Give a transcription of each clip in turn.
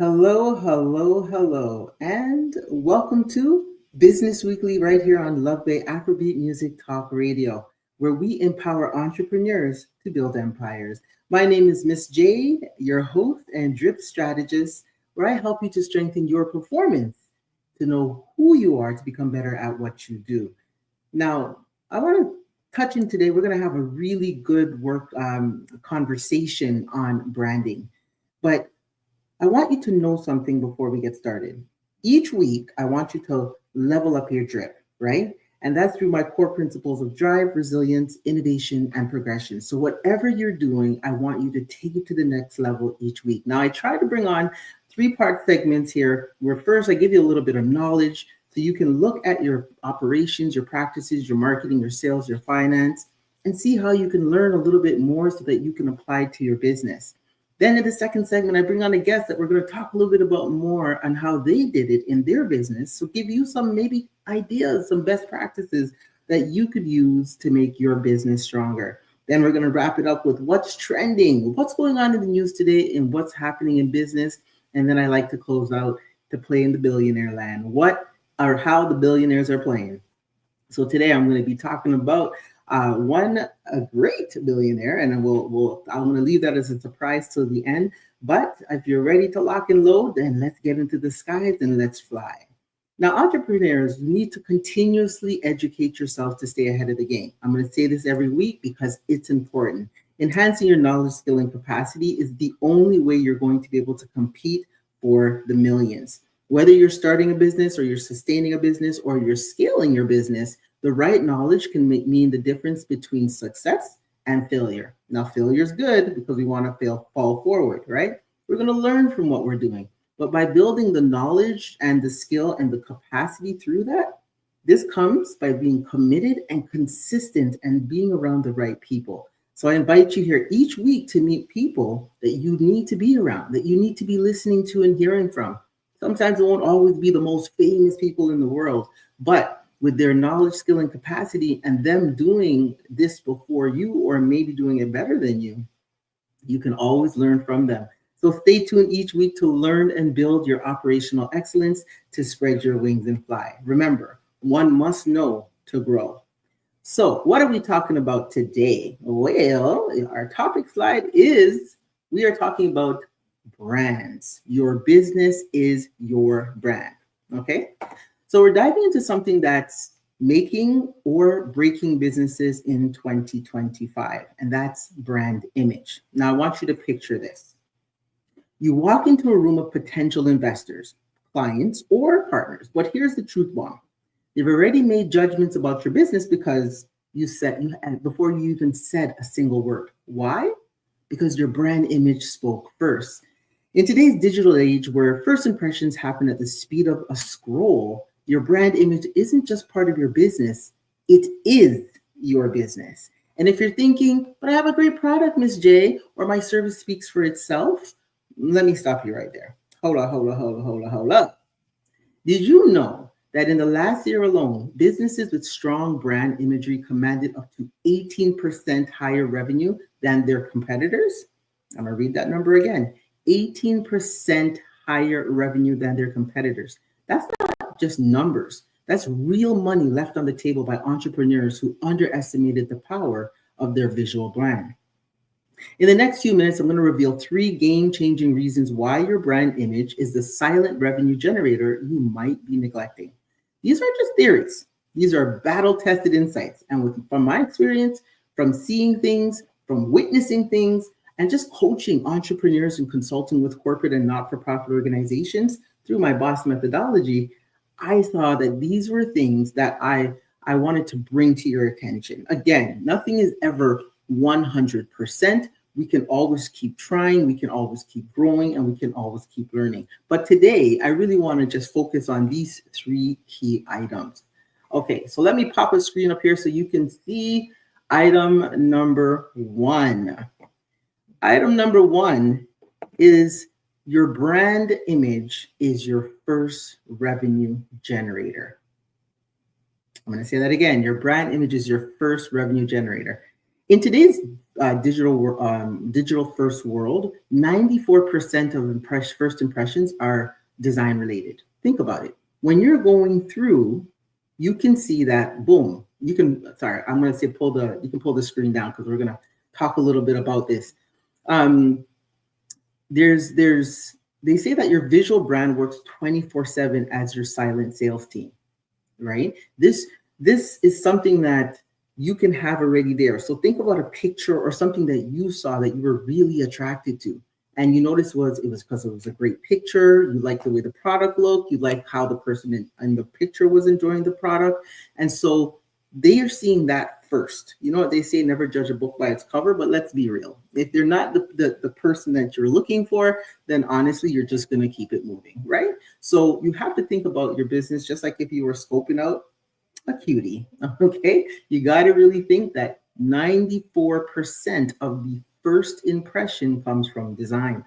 Hello, hello, hello, and welcome to Business Weekly right here on Love Bay Afrobeat Music Talk Radio, where we empower entrepreneurs to build empires. My name is Miss Jade, your host and drip strategist, where I help you to strengthen your performance, to know who you are, to become better at what you do. Now, I want to touch in today. We're going to have a really good work conversation on branding, but I want you to know something before we get started. Each week, I want you to level up your drip, right? And that's through my core principles of drive, resilience, innovation, and progression. So, whatever you're doing, I want you to take it to the next level each week. Now, I try to bring on three-part segments here, where first I give you a little bit of knowledge so you can look at your operations, your practices, your marketing, your sales, your finance, and see how you can learn a little bit more so that you can apply to your business. Then in the second segment, I bring on a guest that we're going to talk a little bit about more on how they did it in their business. So give you some maybe ideas, some best practices that you could use to make your business stronger. Then we're going to wrap it up with what's trending, what's going on in the news today, and what's happening in business. And then I like to close out to play in the billionaire land, what or how the billionaires are playing. So today I'm going to be talking about a great billionaire, and I'm going to leave that as a surprise till the end. But if you're ready to lock and load, then let's get into the skies and let's fly. Now, entrepreneurs, you need to continuously educate yourself to stay ahead of the game. I'm going to say this every week because it's important. Enhancing your knowledge, skill, and capacity is the only way you're going to be able to compete for the millions. Whether you're starting a business or you're sustaining a business or you're scaling your business, the right knowledge can mean the difference between success and failure. Now, failure is good because we want to fall forward, right? We're going to learn from what we're doing. But by building the knowledge and the skill and the capacity through that, this comes by being committed and consistent and being around the right people. So I invite you here each week to meet people that you need to be around, that you need to be listening to and hearing from. Sometimes it won't always be the most famous people in the world, but with their knowledge, skill, and capacity, and them doing this before you, or maybe doing it better than you, you can always learn from them. So stay tuned each week to learn and build your operational excellence to spread your wings and fly. Remember, one must know to grow. So what are we talking about today? Well, our topic slide is, we are talking about brands. Your business is your brand. Okay. So we're diving into something that's making or breaking businesses in 2025, and that's brand image. Now I want you to picture this. You walk into a room of potential investors, clients, or partners, but here's the truth bomb. They've already made judgments about your business because before you even said a single word. Why? Because your brand image spoke first. In today's digital age, where first impressions happen at the speed of a scroll, your brand image isn't just part of your business, it is your business. And if you're thinking, but I have a great product, Miss J, or my service speaks for itself, let me stop you right there. Hold up. Did you know that in the last year alone, businesses with strong brand imagery commanded up to 18% higher revenue than their competitors? I'm going to read that number again. 18% higher revenue than their competitors. That's not just numbers. That's real money left on the table by entrepreneurs who underestimated the power of their visual brand. In the next few minutes, I'm going to reveal 3 game-changing reasons why your brand image is the silent revenue generator you might be neglecting. These aren't just theories. These are battle-tested insights. And from my experience, from seeing things, from witnessing things, and just coaching entrepreneurs and consulting with corporate and not-for-profit organizations through my boss methodology, I saw that these were things that I wanted to bring to your attention. Again, nothing is ever 100%. We can always keep trying, we can always keep growing, and we can always keep learning. But today, I really want to just focus on these 3 key items. Okay, so let me pop a screen up here so you can see item number 1. Item number 1 is your brand image is your first revenue generator. I'm going to say that again. Your brand image is your first revenue generator. In today's digital first world, 94% of first impressions are design related. Think about it. When you're going through, you can see that boom. You can, sorry, I'm going to say you can pull the screen down because we're going to talk a little bit about this. Um, they say that your visual brand works 24/7 as your silent sales team, right? This is something that you can have already there. So think about a picture or something that you saw that you were really attracted to. And you noticed it was because it was a great picture. You liked the way the product looked. You liked how the person in the picture was enjoying the product. And so they are seeing that first. You know what they say, never judge a book by its cover, but let's be real. If they're not the person that you're looking for, then honestly, you're just going to keep it moving, right? So you have to think about your business just like if you were scoping out a cutie, okay? You got to really think that 94% of the first impression comes from design.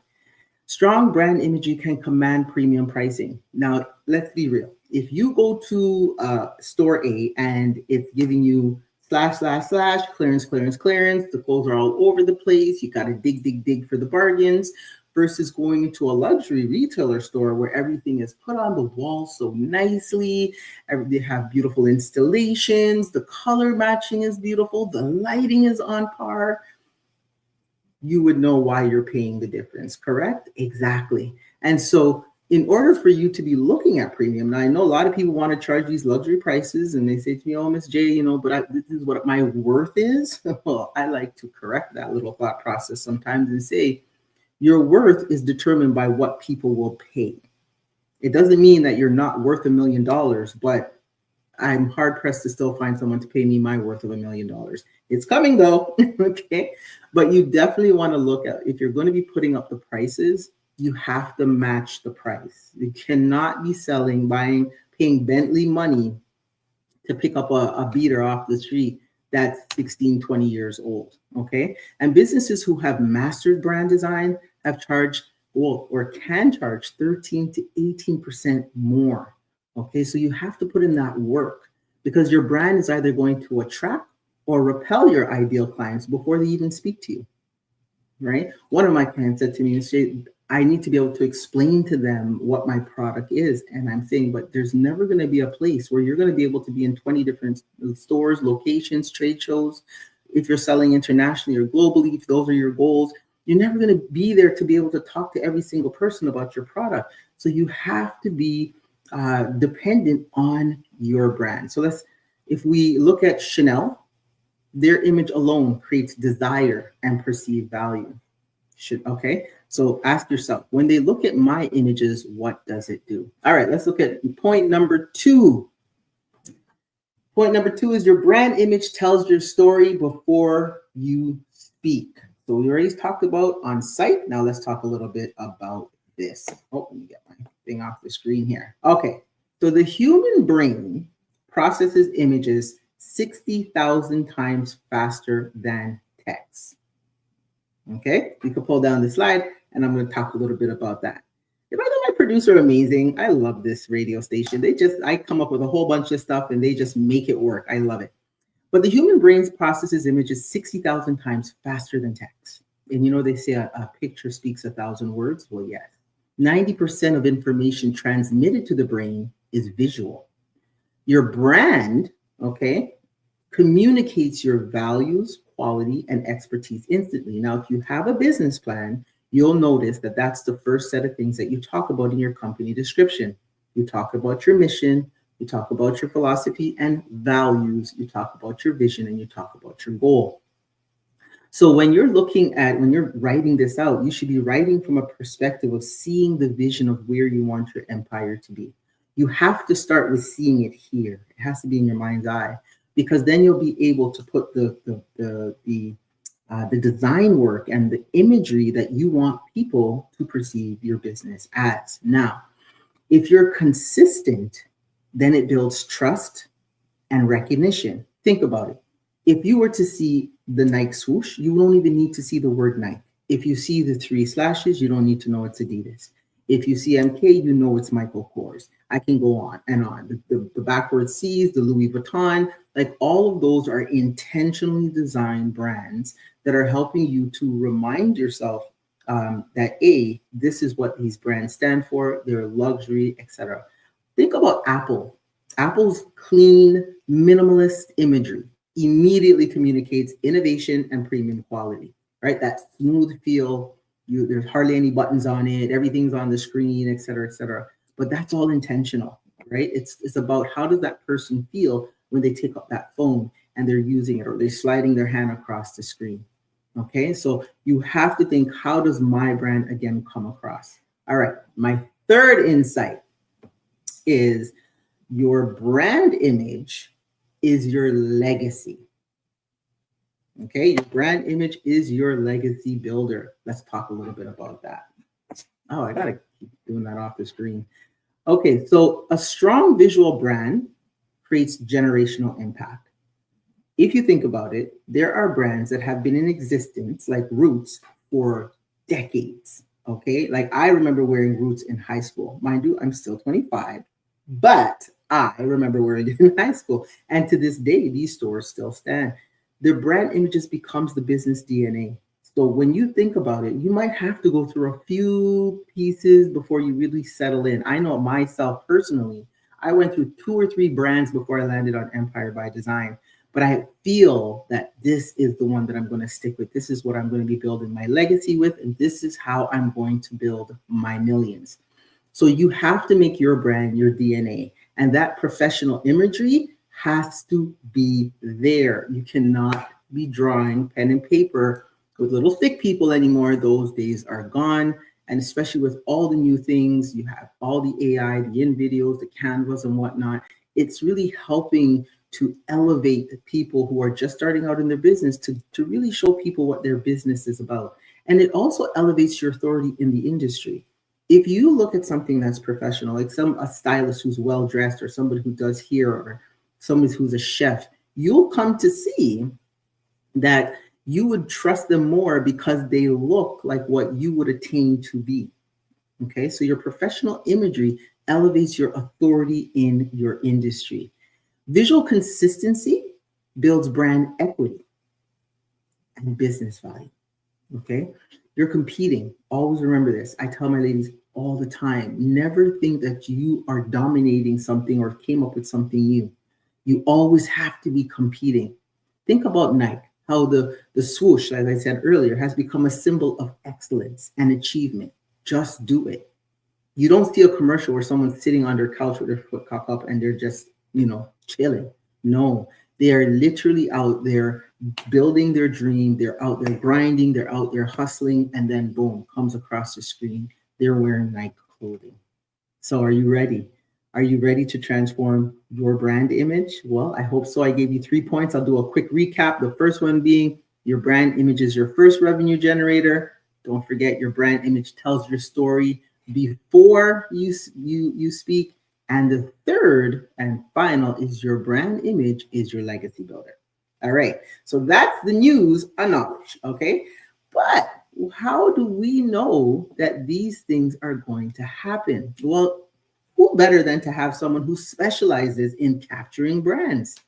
Strong brand imagery can command premium pricing. Now, let's be real. If you go to store A and it's giving you slash, slash, slash, clearance, clearance, clearance, the clothes are all over the place, you got to dig, dig, dig for the bargains, versus going into a luxury retailer store where everything is put on the wall so nicely. They have beautiful installations. The color matching is beautiful. The lighting is on par. You would know why you're paying the difference, correct? Exactly. And so in order for you to be looking at premium, now I know a lot of people want to charge these luxury prices and they say to me, oh, Miss J, but this is what my worth is. Well, I like to correct that little thought process sometimes and say, your worth is determined by what people will pay. It doesn't mean that you're not worth $1 million, but I'm hard pressed to still find someone to pay me my worth of $1 million. It's coming though, okay? But you definitely want to look at, if you're going to be putting up the prices, you have to match the price. You cannot be paying Bentley money to pick up a beater off the street that's 16, 20 years old, okay? And businesses who have mastered brand design have charged, or can charge 13 to 18% more, okay? So you have to put in that work because your brand is either going to attract or repel your ideal clients before they even speak to you, right? One of my clients said to me, I need to be able to explain to them what my product is. And I'm saying, but there's never going to be a place where you're going to be able to be in 20 different stores, locations, trade shows. If you're selling internationally or globally, if those are your goals, you're never going to be there to be able to talk to every single person about your product. So you have to be dependent on your brand. So if we look at Chanel, their image alone creates desire and perceived value. Okay, so ask yourself, when they look at my images, what does it do? All right, let's look at point number 2. Point number 2 is your brand image tells your story before you speak. So we already talked about on site. Now let's talk a little bit about this. Oh, let me get my thing off the screen here. Okay, so the human brain processes images 60,000 times faster than text. Okay, you can pull down the slide and I'm going to talk a little bit about that. By the way, my producer amazing. I love this radio station. I come up with a whole bunch of stuff and they just make it work. I love it. But the human brain processes images 60,000 times faster than text. And they say a picture speaks 1,000 words. Well, yes. 90% of information transmitted to the brain is visual. Your brand, okay, communicates your values, quality, and expertise instantly. Now, if you have a business plan, you'll notice that that's the first set of things that you talk about in your company description. You talk about your mission, you talk about your philosophy and values, you talk about your vision, and you talk about your goal. So when you're writing this out, you should be writing from a perspective of seeing the vision of where you want your empire to be. You have to start with seeing it here. It has to be in your mind's eye, because then you'll be able to put the design work and the imagery that you want people to perceive your business as. Now, if you're consistent, then it builds trust and recognition. Think about it. If you were to see the Nike swoosh, you don't even need to see the word Nike. If you see the 3 slashes, you don't need to know it's Adidas. If you see MK, you know it's Michael Kors. I can go on and on. The backwards C's, the Louis Vuitton, like all of those are intentionally designed brands that are helping you to remind yourself that this is what these brands stand for. They're luxury, etc. Think about Apple. Apple's clean, minimalist imagery immediately communicates innovation and premium quality, right? That smooth feel. There's hardly any buttons on it. Everything's on the screen, et cetera, et cetera. But that's all intentional, right? It's about how does that person feel when they take up that phone and they're using it or they're sliding their hand across the screen. Okay, so you have to think, how does my brand again come across? All right, my third insight is your brand image is your legacy. Okay, your brand image is your legacy builder. Let's talk a little bit about that. Oh, I gotta keep doing that off the screen. Okay, so a strong visual brand creates generational impact. If you think about it, there are brands that have been in existence, like Roots, for decades. Okay, like I remember wearing Roots in high school. Mind you, I'm still 25, but I remember wearing it in high school. And to this day, these stores still stand. Their brand images becomes the business DNA. So when you think about it, you might have to go through a few pieces before you really settle in. I know myself personally, I went through 2 or 3 brands before I landed on Empire by Design. But I feel that this is the one that I'm going to stick with. This is what I'm going to be building my legacy with. And this is how I'm going to build my millions. So you have to make your brand your DNA. And that professional imagery has to be there. You cannot be drawing pen and paper with little thick people anymore. Those days are gone. And especially with all the new things, you have all the AI, the in videos, the canvas and whatnot. It's really helping to elevate the people who are just starting out in their business to really show people what their business is about. And it also elevates your authority in the industry. If you look at something that's professional, like a stylist who's well dressed or somebody who does hair or somebody who's a chef, you'll come to see that you would trust them more because they look like what you would attain to be. Okay, so your professional imagery elevates your authority in your industry. Visual consistency builds brand equity and business value. Okay, you're competing. Always remember this. I tell my ladies all the time, never think that you are dominating something or came up with something new. You always have to be competing. Think about Nike, how the swoosh, as I said earlier, has become a symbol of excellence and achievement. Just do it. You don't see a commercial where someone's sitting on their couch with their foot cocked up and they're just, chilling. No, they are literally out there building their dream. They're out there grinding. They're out there hustling. And then boom, comes across the screen. They're wearing Nike clothing. So are you ready? Are you ready to transform your brand image? Well, I hope so. I gave you 3 points. I'll do a quick recap. The first one being your brand image is your first revenue generator. Don't forget, your brand image tells your story before you speak. And the third and final is your brand image is your legacy builder. All right. So that's the news and knowledge. Okay. But how do we know that these things are going to happen? Well, who better than to have someone who specializes in capturing brands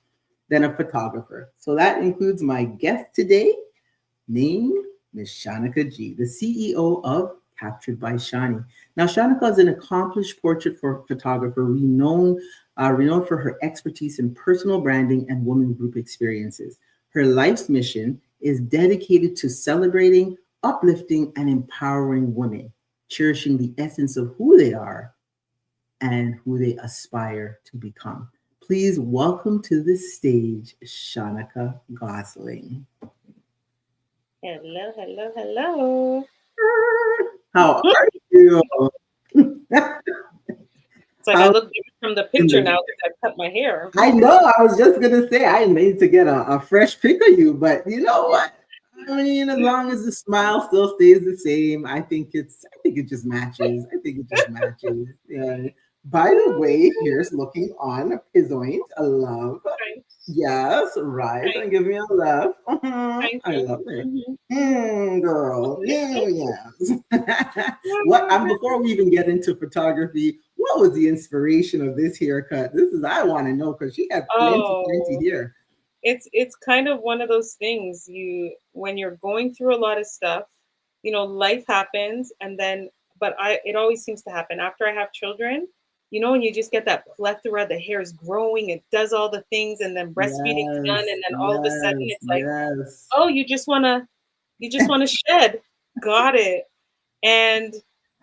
than a photographer? So that includes my guest today, named Ms. Shanika G, the CEO of Captured by Shani. Now, Shanika is an accomplished portrait photographer, renowned for her expertise in personal branding and women group experiences. Her life's mission is dedicated to celebrating, uplifting, and empowering women, cherishing the essence of who they are and who they aspire to become. Please welcome to the stage, Shanika Gosling. Hello, hello, hello. How are you? It's like I look different from the picture now that I cut my hair. I know. I was just gonna say I need to get a fresh pic of you, but you know what? I mean, as long as the smile still stays the same, I think it just matches. I think it just matches. Yeah. By the way, here's looking on Pizzoint. I love. Yes, rise Thank and give me a laugh. thank I you. love it. Mhm. Girl. Yeah, yes. What before we even get into photography, what was the inspiration of this haircut? This is I want to know because she had plenty Oh, here. it's kind of one of those things you when you're going through a lot of stuff, life happens and then but I it always seems to happen after I have children, when you just get that plethora, the hair is growing, it does all the things and then breastfeeding's done Yes, and then all of a sudden yes, it's like, yes. "Oh, you just want to shed." Got it. And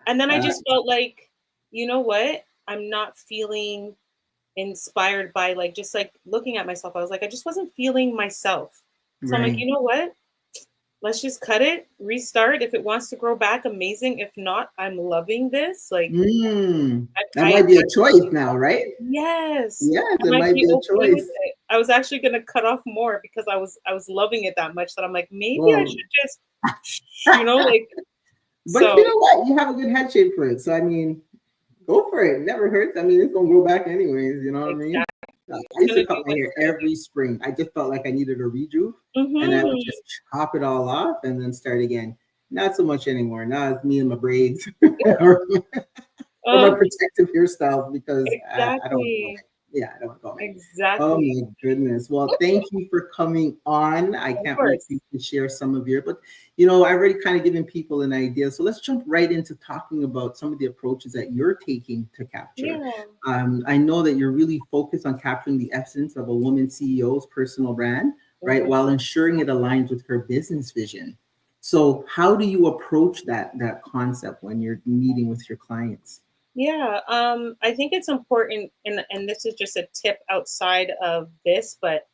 and then I Uh, just felt like, you know what? I'm not feeling inspired by like just like looking at myself. I was like, I just wasn't feeling myself. So I'm like, right. you know what? Let's just cut it, restart. If it wants to grow back, amazing. If not, I'm loving this. Like That I might be a choice actually now, right? yes, Yes, I it might might be be a okay with choice. it. I was actually gonna cut off more because I was loving it that much that I'm like, maybe I Well, should just like but you so know what? You have a good head shape for it. So I mean, go for it. It never hurts. I mean, it's gonna grow back anyways. You know what I mean? exactly I it's used to gonna cut do my what hair it's gonna every spring. I just felt like I needed a rejuve, and I would do. just chop it all off and then start again. Not so much anymore. Now it's me and my braids or, or my Um, protective hairstyles because I don't want to comb exactly. it. Yeah, I don't want to comb it. Oh Exactly. my goodness. Well, thank you for coming on. I Of can't wait for course. you to share some of your, but I've already kind of given people an idea. So let's jump right into talking about some of the approaches that you're taking to capture. Yeah. I know that you're really focused on capturing the essence of a woman CEO's personal brand, right, Mhm. while ensuring it aligns with her business vision. So how do you approach that concept when you're meeting with your clients? Yeah. I think it's important, and this is just a tip outside of this, but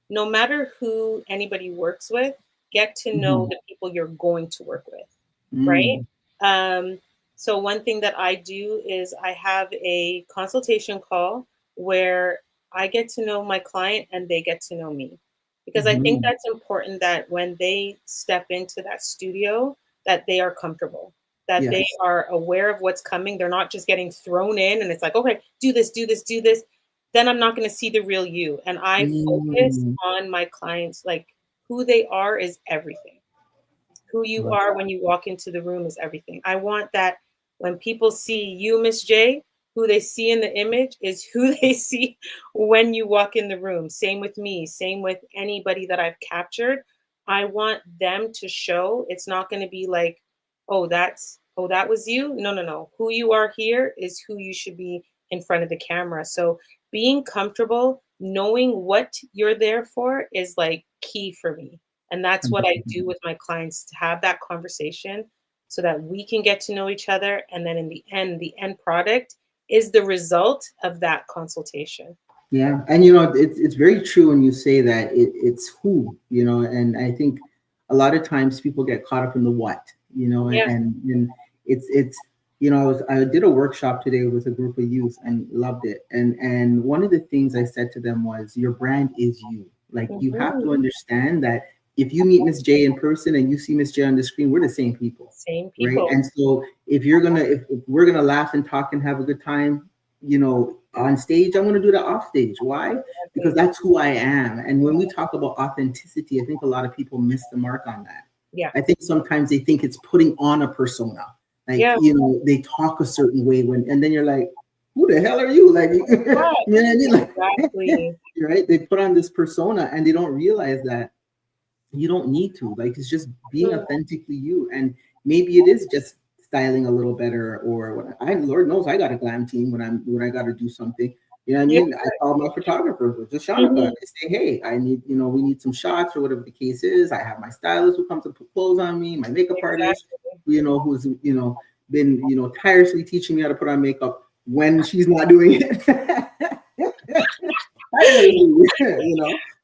no matter who anybody works with, get to know Mhm. the people you're going to work with, right? Mm. Um, so one thing that I do is I have a consultation call where I get to know my client and they get to know me. Because I think Mhm. that's important that when they step into that studio, that they are comfortable, that they Yes. are aware of what's coming. They're not just getting thrown in and it's like, okay, do this, do this, do this. Then I'm not going to see the real you. And I focus Mm. on my clients, like who they are is everything. Who you Love are that. when you walk into the room is everything. I want that when people see you, Miss J, who they see in the image is who they see when you walk in the room. Same with me, same with anybody that I've captured. I want them to show it's not going to be like, oh, that was you. No, no, no. Who you are here is who you should be in front of the camera. So being comfortable, knowing what you're there for is like key for me. And that's what I do 100%. with my clients to have that conversation so that we can get to know each other. And then in the end product is the result of that consultation. Yeah, and it's very true when you say that it's who, and I think a lot of times people get caught up in the what, Yeah. and it's I did a workshop today with a group of youth and loved it, and one of the things I said to them was your brand is you. Like you have to Mhm. understand that if you meet Miss J in person and you see Miss J on the screen, we're the same people, Same right? people. And so if we're gonna laugh and talk and have a good time, on stage, I want to do that off stage. Why? Because Exactly. that's who I am. And when we talk about authenticity, I think a lot of people miss the mark on that. Yeah. I think sometimes they think it's putting on a persona. Like, Yeah. they talk a certain way and then you're like, who the hell are you? Like, you know Right. what I mean? Like, Exactly. right? They put on this persona and they don't realize that you don't need to. Like it's just being Mm. authentically you. And maybe it is just styling a little better or what Lord knows I got a glam team when I gotta do something. You know what I Yeah. mean? I call my photographer, which is Shanika, and Mhm. I say, hey, I need, we need some shots or whatever the case is. I have my stylist who comes to put clothes on me, my makeup artist, Exactly. who's, been, tirelessly teaching me how to put on makeup when she's not doing it. Tirelessly,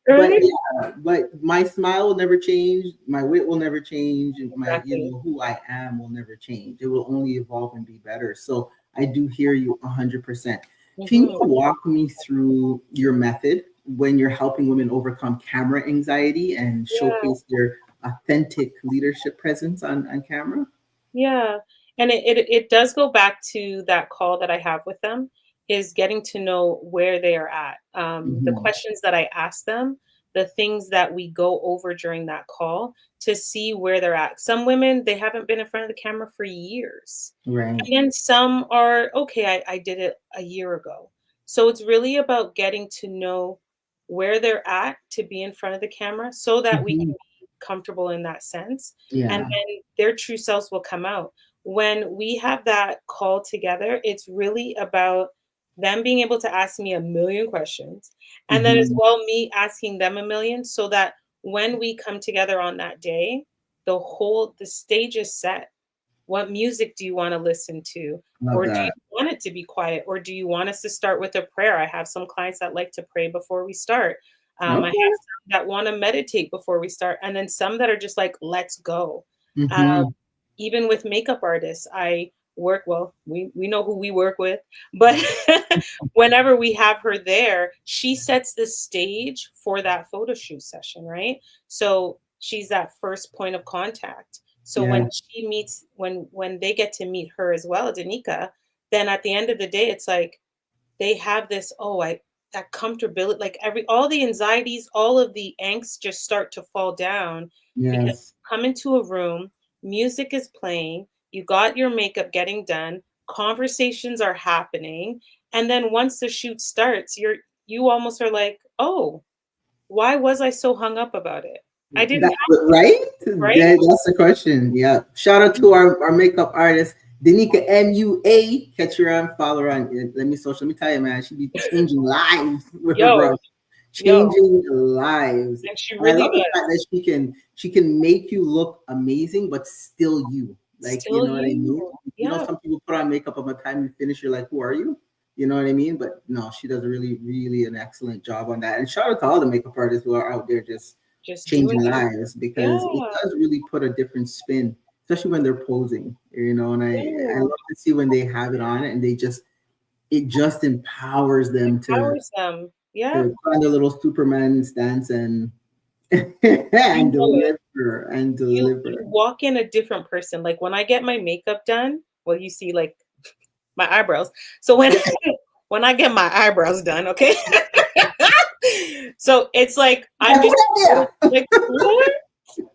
But Right? but my smile will never change, my wit will never change, and my Exactly. who I am will never change. It will only evolve and be better. So I do hear you 100%. Can you Mhm. walk me through your method when you're helping women overcome camera anxiety and Yeah. showcase their authentic leadership presence on camera? Yeah. And it does go back to that call that I have with them. is getting to know where they are at. The questions that I ask them, the things that we go over during that call to see where they're at. Some women, they haven't been in front of the camera for years. Right. And then some are, okay, I did it a year ago. So it's really about getting to know where they're at to be in front of the camera so that we can Mhm. be comfortable in that sense. And Yeah. then their true selves will come out. When we have that call together, it's really about them being able to ask me a million questions, and then as Mhm. well me asking them a million, so that when we come together on that day, the stage is set. What music do you want to listen to? Love Or do you that. want it to be quiet? Or do you want us to start with a prayer? I have some clients that like to pray before we start. I have Okay. some that want to meditate before we start, and then some that are just like, let's go. Uh, Mhm. Even with makeup artists, I work, well, we know who we work with, but whenever we have her there, she sets the stage for that photo shoot session, right? So she's that first point of contact. So Yeah. when they get to meet her as well, Danica, then at the end of the day, it's like they have this, oh, I that comfortability, like all the anxieties, all of the angst just start to fall down because Yes. you come into a room, music is playing, you got your makeup getting done, conversations are happening, and then once the shoot starts, you almost are like, oh, why was I so hung up about it? I didn't That have, right? right? That's the question. Yeah. Shout out to our makeup artist, Danica MUA. Catch her on, follow her on. Let me tell you, man, she be changing lives with her Yo, brush. yo, Changing lives. and she And I really love the fact does. that she can make you look amazing, but still you. Like, you Still know what I you. mean? You know, Yeah, some people put on makeup, by the time you finish, you're like, who are you? You know what I mean? But no, she does a really, really an excellent job on that. And shout out to all the makeup artists who are out there just just doing changing it. lives, because it Yeah. does really put a different spin, especially when they're posing, you know. And I Yeah. love to see when they have it on and it just empowers them Empowers them. Yeah, to put on their little Superman stance and you and know it. You deliver. walk in a different person. Like when I get my makeup done, well, you see like my eyebrows. So when Yeah, when I get my eyebrows done, okay? So it's like I'm who just that there? like, what?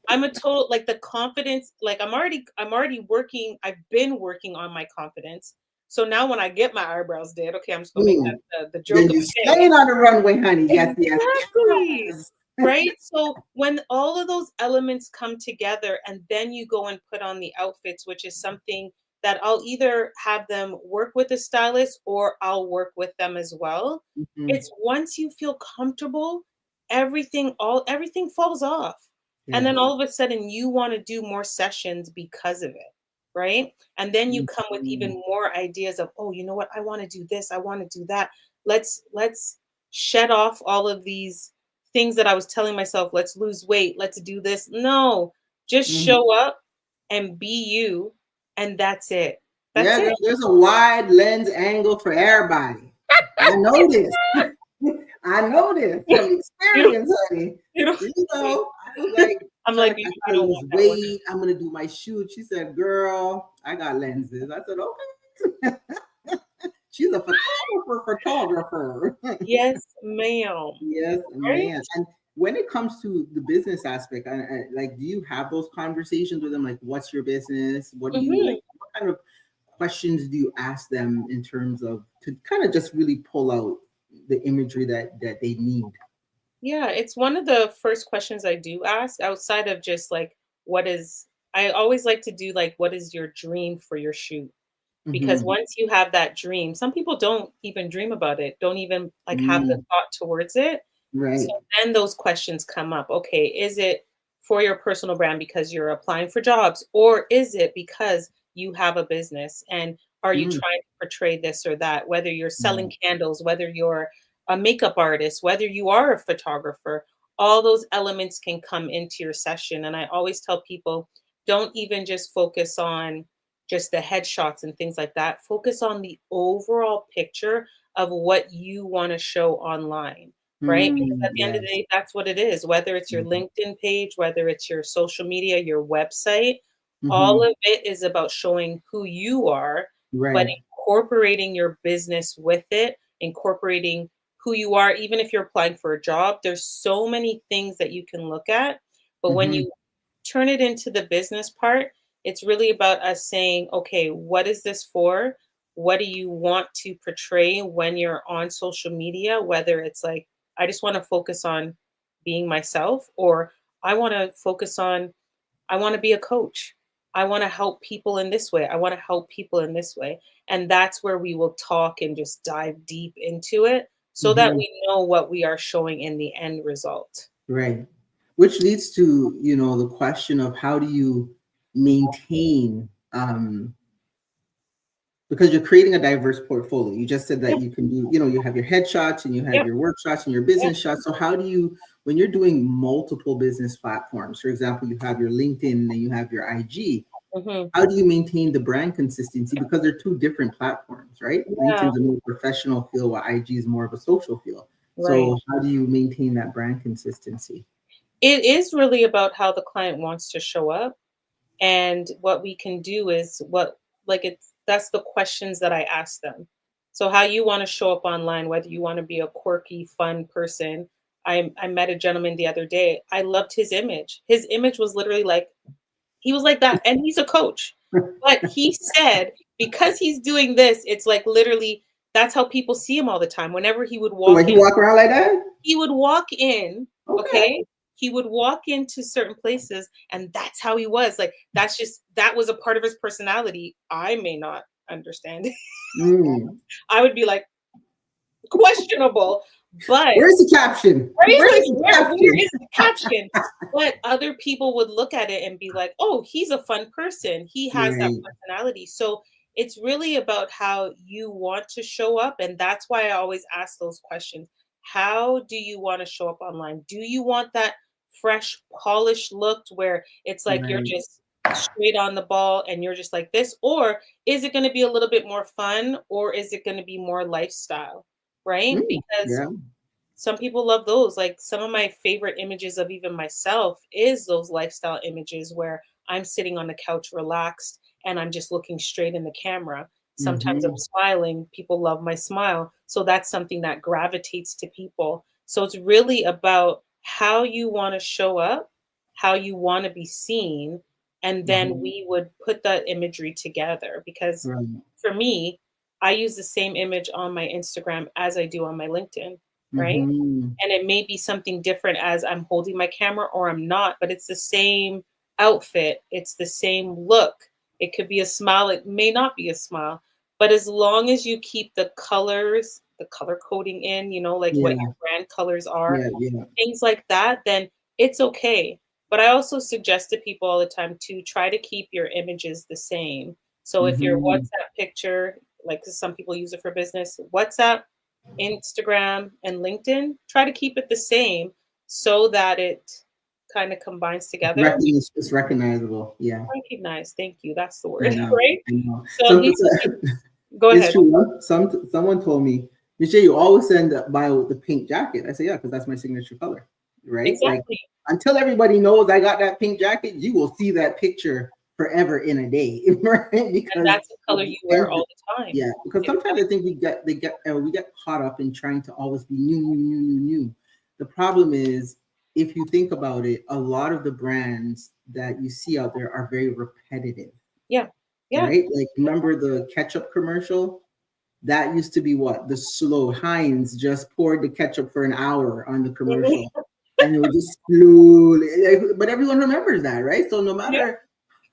I'm a total, like, the confidence, like I'm already working, I've been working on my confidence. So now when I get my eyebrows did, okay, I'm just gonna make Hmm. that the joke Then of you're the day. staying on the runway, honey. Yes, yes, Exactly. yes. Right? So when all of those elements come together and then you go and put on the outfits, which is something that I'll either have them work with a stylist or I'll work with them as well. Mhm. It's once you feel comfortable, everything falls off. And then Yes. all of a sudden you want to do more sessions because of it. Right? And then you come with Mhm. even more ideas of, oh, you know what? I want to do this. I want to do that. Let's shed off all of these things that I was telling myself, let's lose weight, let's do this. No, just Mhm. show up and be you, and that's it. That's Yeah, it. there's a wide lens angle for everybody. I know this. I know this from You don't, experience, honey. you don't, You know, I was like, I'm like, Shanika, you, I you gotta don't lose want that one. weight. I'm gonna do my shoot. She said, "Girl, I got lenses." I said, "Okay." She's a photographer. Yes, ma'am. Yes, Right? man. And when it comes to the business aspect, like, do you have those conversations with them? Like, what's your business? What do you Hmm. like? What kind of questions do you ask them in terms of to kind of just really pull out the imagery that they need? Yeah, it's one of the first questions I do ask outside of just like, what is, I always like to do like, what is your dream for your shoot? Because Mm-hmm. once you have that dream, some people don't even dream about it, don't even like have the Mm, thought towards it. So right. then those questions come up. Okay, is it for your personal brand because you're applying for jobs, or is it because you have a business and are you Mm, trying to portray this or that? Whether you're selling right. candles, whether you're a makeup artist, whether you are a photographer, all those elements can come into your session. And I always tell people, don't even just focus on just the headshots and things like that. Focus on the overall picture of what you want to show online, right? Because Mm, at the end of the yes. day, that's what it is. Whether it's your Mm-hmm. LinkedIn page, whether it's your social media, your website, all Mm-hmm. of it is about showing who you are, but Right. incorporating your business with it, incorporating who you are, even if you're applying for a job, there's so many things that you can look at. But when Mm-hmm. you turn it into the business part, it's really about us saying, okay, what is this for? What do you want to portray when you're on social media? Whether it's like, I just want to focus on being myself, or I want to focus on, I want to be a coach. I want to help people in this way. I want to help people in this way. And that's where we will talk and just dive deep into it so that Mm-hmm. we know what we are showing in the end result. Right. Which leads to, the question of how do you maintain, because you're creating a diverse portfolio. You just said that Yep. you can do, you have your headshots and you have Yep. your workshots and your Yep. business shots. So how do you, when you're doing multiple business platforms, for example, you have your LinkedIn and you have your IG, Hmm. how do you maintain the brand consistency? Because they're two different platforms, right? Yeah. LinkedIn's a more professional feel, while IG is more of a social feel. Right. So how do you maintain that brand consistency? It is really about how the client wants to show up. And what we can do is it's that's the questions that I ask them. So how you want to show up online, whether you want to be a quirky, fun person. I met a gentleman the other day. I loved his image. His image was literally like, he was like that, and he's a coach. But he said because he's doing this, it's like literally that's how people see him all the time. Whenever he would So walk when in, you walk around like that? he would walk in, Okay. okay? He would walk into certain places and that's how he was. Like that was a part of his personality. I may not understand it. Mm. I would be like questionable, but Where's the caption? right? Where's Like the where caption? is the caption? But other people would look at it and be like, "Oh, he's a fun person. He has that Right. personality." So it's really about how you want to show up, and that's why I always ask those questions. How do you want to show up online? Do you want that fresh, polished look where it's like you're Right. just straight on the ball and you're just like this, or is it going to be a little bit more fun, or is it going to be more lifestyle? Right? Mm. Because Yeah. some people love those. Like some of my favorite images of even myself is those lifestyle images where I'm sitting on the couch relaxed and I'm just looking straight in the camera. Sometimes I'm Mm-hmm. smiling. People love my smile. So that's something that gravitates to people. So it's really about how you want to show up, how you want to be seen, and then Mm-hmm. we would put that imagery together because Right. for me, I use the same image on my Instagram as I do on my LinkedIn, right? Mm-hmm. And it may be something different as I'm holding my camera or I'm not, but it's the same outfit, it's the same look. It could be a smile, it may not be a smile, but as long as you keep the colors, the color coding in, like what Yeah. your brand colors are, Yeah. Yeah. things like that, then it's okay. But I also suggest to people all the time to try to keep your images the same. So if your Mm-hmm. WhatsApp picture, like some people use it for business, WhatsApp, Instagram, and LinkedIn, try to keep it the same so that it kind of combines together. It's recognizable. Yeah. Recognize, thank you. That's the I word, know. right? I know. So these are just, go It's ahead. true. Someone told me, Michelle, you always send the bio with the pink jacket. I said, yeah, because that's my signature color, right? Like Exactly. until everybody knows I got that pink jacket, you will see that picture forever in a day, right? And Because that's the color you wear all the time. yeah, because sometimes I think we get caught up in trying to always be new, new, new, new, new. The problem is, if you think about it, a lot of the brands that you see out there are very repetitive, Yeah. Yeah. right? Like remember the ketchup commercial? That used to be what the slow Heinz just poured the ketchup for an hour on the commercial, and it would just slowly. But everyone remembers that, right? So no Yeah. matter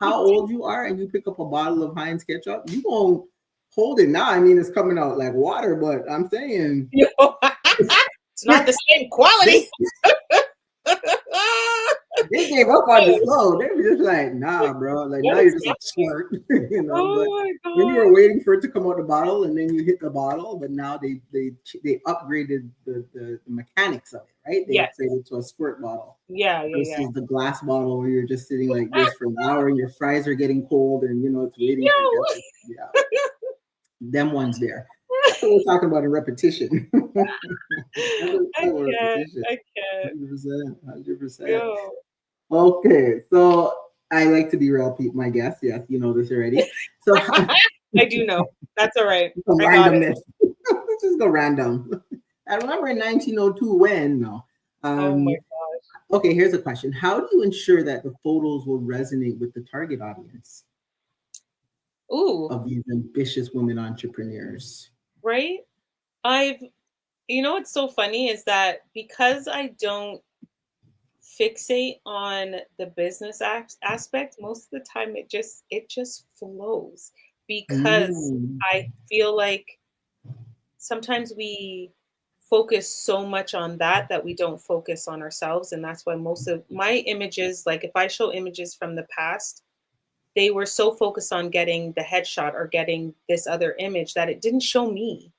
how old you are, and you pick up a bottle of Heinz ketchup, you won't hold it now. I mean, it's coming out like water, but I'm saying It's not the same they quality. they gave up on the slow. They were just like, nah, bro. Like What now is you're just a happening? squirt, But Oh my when you god. were waiting for it to come out the bottle, and then you hit the bottle, but now they upgraded the mechanics of it, right? They Yes. upgraded to a squirt bottle Yeah, yeah, yeah. versus the glass bottle where you're just sitting like this for an hour, and your fries are getting cold, and it's waiting for Yo. ketchup. Yeah, them ones there. That's what we're talking about in repetition. That's what I we're can't. repetition. I can't. 100%. 100%. Yo. Okay, so I like to derail my guests. Yes, you know this already. So, I do know. That's all right. The I got it. randomness. Let's just go random. I remember in 1902 when, no. Oh my Um, gosh. okay, here's a question. How do you ensure that the photos will resonate with the target audience Ooh, of these ambitious women entrepreneurs? right? I've, what's so funny is that because I don't fixate on the business aspect, most of the time it just flows because Mm, I feel like sometimes we focus so much on that we don't focus on ourselves, and that's why most of my images, like if I show images from the past, they were so focused on getting the headshot or getting this other image that it didn't show me.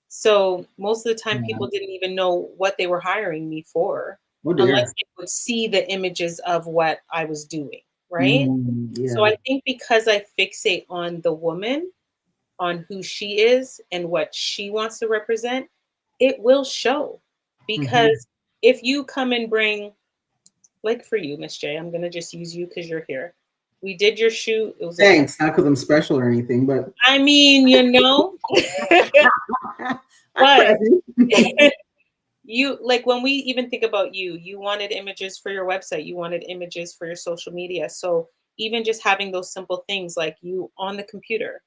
So most of the time yeah. people didn't even know what they were hiring me for Oh unless dear. they would see the images of what I was doing, right? So Yeah. I think because I fixate on the woman, on who she is and what she wants to represent, it will show. Hmm. Because if you come and bring, like for you, Miss J, I'm gonna just use you because you're here. We did your shoot. It was a Thanks. Not because I'm special or anything, but I mean, I'm but present. you like when we even think about you wanted images for your website, you wanted images for your social media. So even just having those simple things like you on the computer,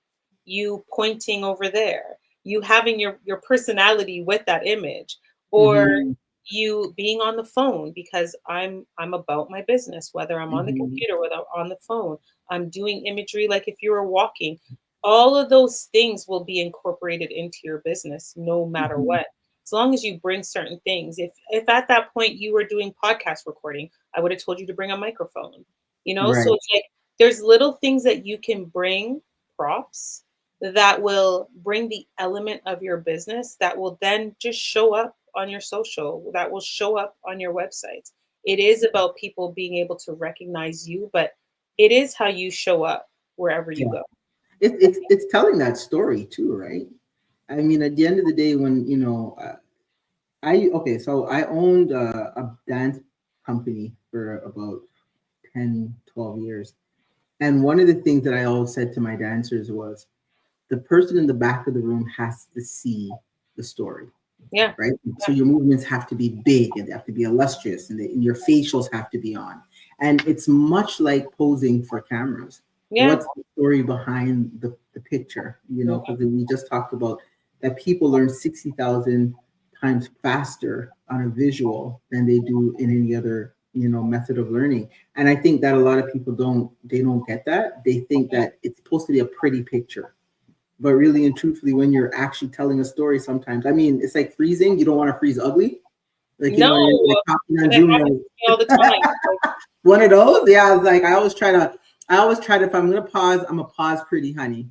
you pointing over there, you having your personality with that image, or Hmm. you being on the phone because I'm about my business, whether I'm on the Hmm. computer, whether I'm on the phone, I'm doing imagery like if you were walking. All of those things will be incorporated into your business no matter Hmm. what, as long as you bring certain things. If at that point you were doing podcast recording, I would have told you to bring a microphone. So Right. it's like there's little things that you can bring, props that will bring the element of your business that will then just show up on your social, that will show up on your website. It is about people being able to recognize you, but it is how you show up wherever you Yeah. go. It's telling that story too, right? I mean, at the end of the day, when I okay, so I owned a dance company for about 10, 12 years. And one of the things that I always said to my dancers was the person in the back of the room has to see the story, Yeah. right? So your movements have to be big and they have to be illustrious and your facials have to be on. And it's much like posing for cameras. Yeah. What's the story behind the picture? Mhm. Because we just talked about that people learn 60,000 times faster on a visual than they do in any other method of learning. And I think that a lot of people don't get that. They think Mhm. that it's supposed to be a pretty picture, but really and truthfully, when you're actually telling a story, sometimes, I mean, it's like freezing. You don't want to freeze ugly. Like, No, you're like talking on and it Zoom, happens to me all the time. Like, one of those. Yeah, I was like, I always try to, if I'm going to pause, I'm going to pause pretty, honey.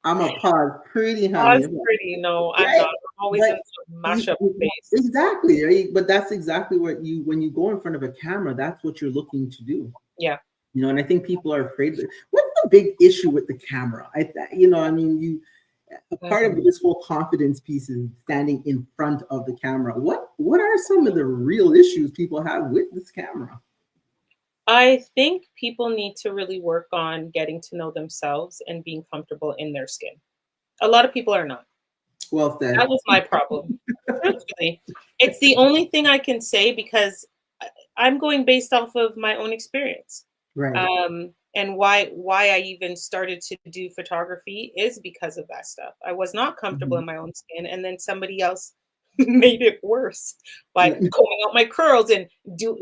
I'm going to pause pretty, honey. Oz pretty. No, I'm Right. not. I'm always in But some mashup face. exactly, right? But that's exactly when you go in front of a camera, that's what you're looking to do. Yeah. And I think people are afraid of it. What's the big issue with the camera? I mean, a part of Mhm. this whole confidence piece is standing in front of the camera. What are some of the real issues people have with this camera? I think people need to really work on getting to know themselves and being comfortable in their skin. A lot of people are not. Well That said. was my problem. Truthfully, it's the only thing I can say because I'm going based off of my own experience. Right. And why I even started to do photography is because of that stuff. I was not comfortable Mhm. in my own skin, and then somebody else made it worse by combing out my curls and do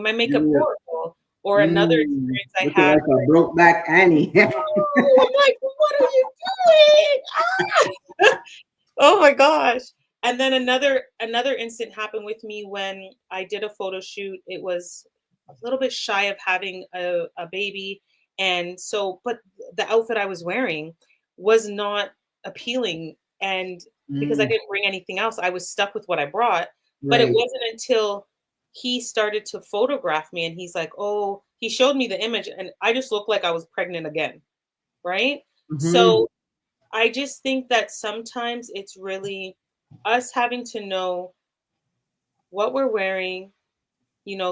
my makeup Yeah. horrible. Or another experience I Looking had, like a broke back Annie. oh, I'm like, what are you doing? Ah! Oh my gosh. And then another incident happened with me when I did a photo shoot. It was a little bit shy of having a baby. And so, but the outfit I was wearing was not appealing. And because I Mm, didn't bring anything else, I was stuck with what I brought. But it right. wasn't until he started to photograph me and he's like, oh, he showed me the image and I just looked like I was pregnant again. Right. Hmm. So I just think that sometimes it's really us having to know what we're wearing.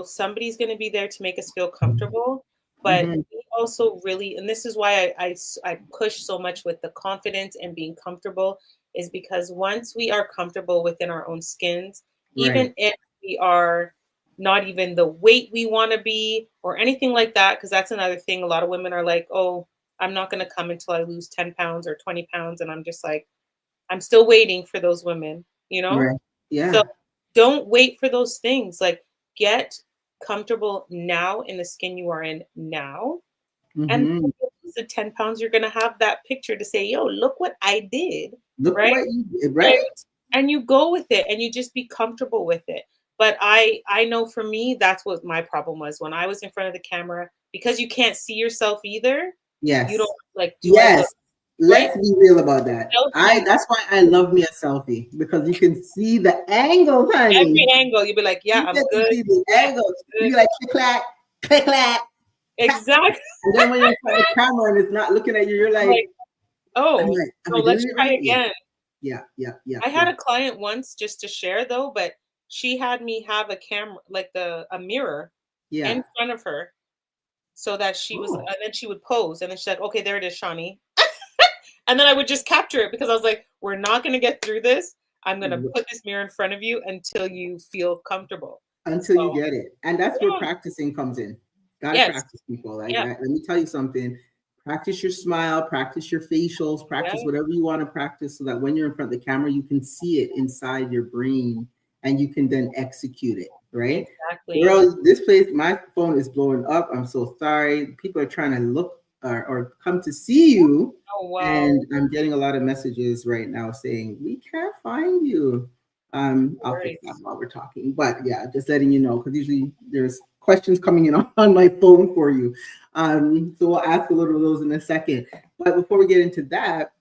Somebody's going to be there to make us feel comfortable, But we also really, and this is why I push so much with the confidence and being comfortable, is because once we are comfortable within our own skins, even Right. if we are not even the weight we want to be or anything like that, because that's another thing. A lot of women are like, oh, I'm not going to come until I lose 10 pounds or 20 pounds. And I'm just like, I'm still waiting for those women, you know? Right. So Yeah. don't wait for those things. Like, get comfortable now in the skin you are in now. And Mm-hmm. when you lose the 10 pounds, you're going to have that picture to say, yo, look what I did. Look Right. what you did, And, right? and you go with it and you just be comfortable with it. But I know for me, that's what my problem was when I was in front of the camera, because you can't see yourself either. You don't Yes. like, do I Yes. look right? Let's be real about that. Selfie, That's why I love me a selfie, because you can see the angles, every honey. angle, you'll be like, yeah, You I'm get to good. see the Yeah, angles. good. You be like click clack, Exactly. and then when you're in front of the camera and it's not looking at you, you're I'm like, like, oh, am so I let's doing it try right? Yeah. again. Yeah. Yeah. Yeah. I had Yeah. a client once, just to share though, but she had me have a camera, like a mirror in Yeah. front of her, so that Oh, and then she would pose, and then she's like, okay, there it is, Shawnee. And then I would just capture it, because I was like, we're not going to get through this. I'm going to put this mirror in front of you until you feel comfortable. until you So, get it. And that's where yeah, practicing comes in. Got to yes, practice, people. yeah, Let me tell you something. Practice your smile, practice your facials, yeah, practice whatever you want to practice, so that when you're in front of the camera, you can see it inside your brain and you can then execute it, right? exactly. Girl, this place, my phone is blowing up. I'm so sorry. People are trying to look or come to see you. Oh, wow. And I'm getting a lot of messages right now saying, we can't find you. I'll fix that Right. while we're talking. But yeah, just letting you know, because usually there's questions coming in on my phone for you. So we'll ask a little of those in a second. But before we get into that,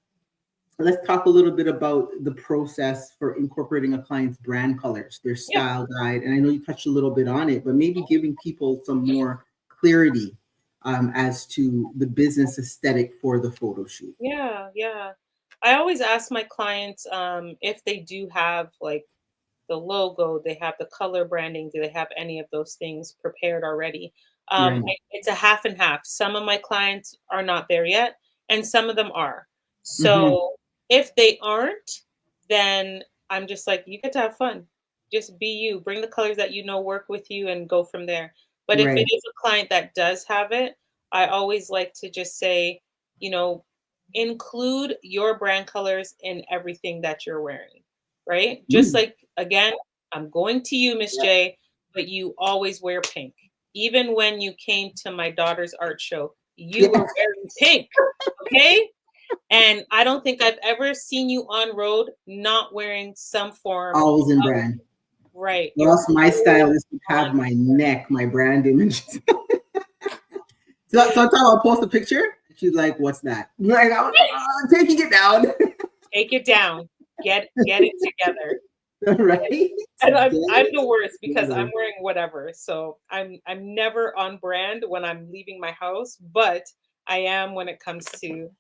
let's talk a little bit about the process for incorporating a client's brand colors, their Yeah. style guide. And I know you touched a little bit on it, but maybe giving people some more clarity as to the business aesthetic for the photo shoot. Yeah. Yeah. I always ask my clients, if they do have like the logo, they have the color branding, do they have any of those things prepared already? Right. It's a half and half. Some of my clients are not there yet, and some of them are. Mm-hmm. So if they aren't, then I'm just like, you get to have fun. Just be you. Bring the colors that you know work with you and go from there. But if it Right. is a client that does have it, I always like to just say, you know, include your brand colors in everything that you're wearing, right? Just Mm. like, again, I'm going to you, Miss Yeah. J, but you always wear pink. Even when you came to my daughter's art show, you Yeah. were wearing pink, okay? And I don't think I've ever seen you on road not wearing some form Always in of, brand. right. Or You're else my full stylist would on. have my neck, my brand image. So sometimes I'll post a picture. She's like, "What's that?" I'm like, I'm taking it down. Take it down. Get it together. Right? And Get I'm it the worst because I'm together. wearing whatever. So I'm never on brand when I'm leaving my house, but I am when it comes to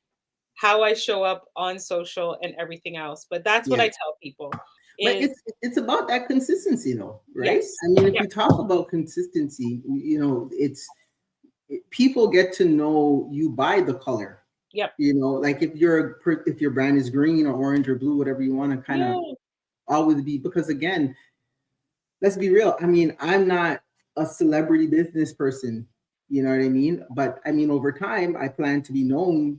how I show up on social and everything else. But that's what Yeah. I tell people But is it's about that consistency, though, right? yes. I mean, if Yeah. we talk about consistency, people get to know you by the color. Yep. Like if if your brand is green or orange or blue, whatever you want to kind of Yeah. always be, because again, let's be real. I mean, I'm not a celebrity business person, you know what I mean? But I mean, over time, I plan to be known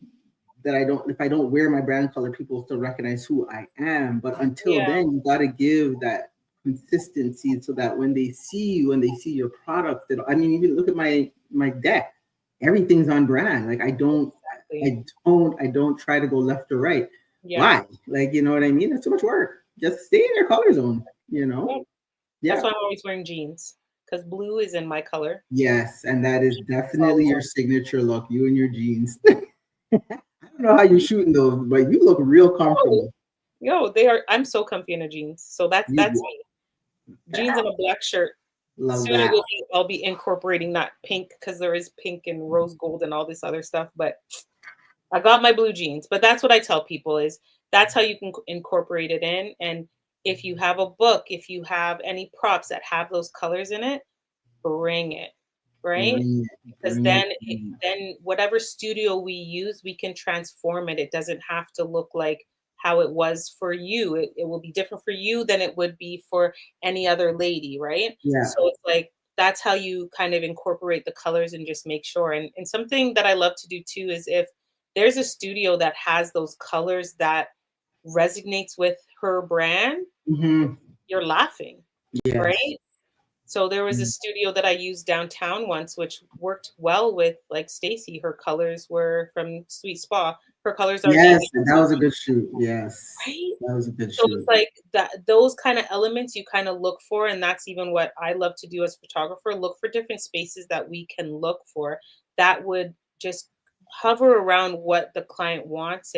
that if I don't wear my brand color, people still recognize who I am. But until Yeah. then, you got to give that consistency so that when they see you and they see your product, I mean, even look at my deck, everything's on brand. Like Exactly. I don't try to go left or right. Yeah. Why? Like, you know what I mean? It's too much work. Just stay in your color zone, you know? Yeah. That's Yeah. why I'm always wearing jeans, because blue is in my color. Yes, and that is That's all we definitely your want. signature look, you and your jeans. I don't know how you're shooting those, but you look real Oh, comfortable. yo, they are. I'm so comfy in a jeans. So that's You me. Jeans and a black shirt. love Soon that. I'll be incorporating that pink, because there is pink and rose gold and all this other stuff. But I got my blue jeans. But that's what I tell people is that's how you can incorporate it in. And if you have a book, if you have any props that have those colors in it, bring it. right? Bring Because it. then whatever studio we use, we can transform it. It doesn't have to look like how it was for you. It will be different for you than it would be for any other lady, right? Yeah. So it's like that's how you kind of incorporate the colors and just make sure. And something that I love to do too is if there's a studio that has those colors that resonates with her brand, Hmm. you're laughing, Yes. right? So there was a Mm. studio that I used downtown once, which worked well with like Stacy. Her colors were from Sweet Spa. Her colors are Yes, navy, that was a good shoot. Yes, right? that was a good So it's shoot. like that those kind of elements you kind of look for, and that's even what I love to do as a photographer, look for different spaces that we can look for that would just hover around what the client wants